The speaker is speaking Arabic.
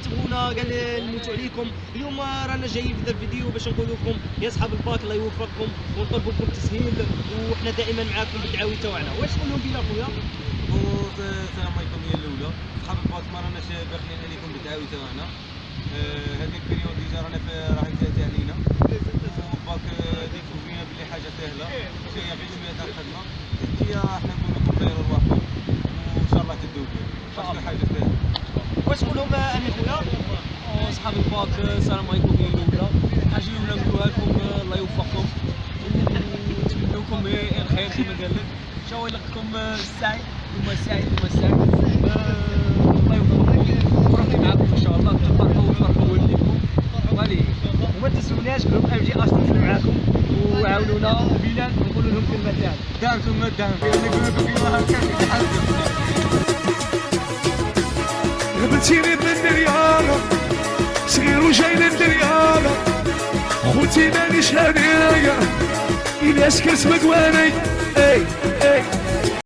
تابعونا قال نموتوا عليكم. اليوم رانا جايين في هذا الفيديو باش نقول لكم يا اصحاب الباك الله يوفقكم ونطلبوا لكم التسهيل وحنا دائما معاكم بالدعاوي تاعنا. واش تقول لهم بينا خويا؟ السلام عليكم. هي الاولى اصحاب الباك ما راناش باخلين عليكم بالدعاوي تاعنا. هذه البريود ديجا راهي تاتي علينا وباك ديكو فينا بلي حاجه سهله شويه غير شويه تاع الخدمه هي احنا نقول لكم خير ارواحكم وان شاء الله تدوب باسكو حاجه سهله. واش تقول لهم امين خويا؟ اصحاب الباك السلام عليكم. هي الاولى الحاجه الاولى نقولها لكم الله يوفقكم ونتمنى لكم الخير كما قال لك ان شاء الله يلقاكم السعيد وما السعيد الله يوفقكم وربي معاكم ان شاء الله تفرحوا وتفرحوا والديكم وهذه. وما تنسوناش جروب ام جي اشرف معاكم وعاونونا بلال ونقولوا لهم كلمه دعم. دعمتم الدعم نقول لكم الله قبلتيني من الدريانة صغير وجاي للدريانة خوتي مانيش هنايا إلا سكت مقواني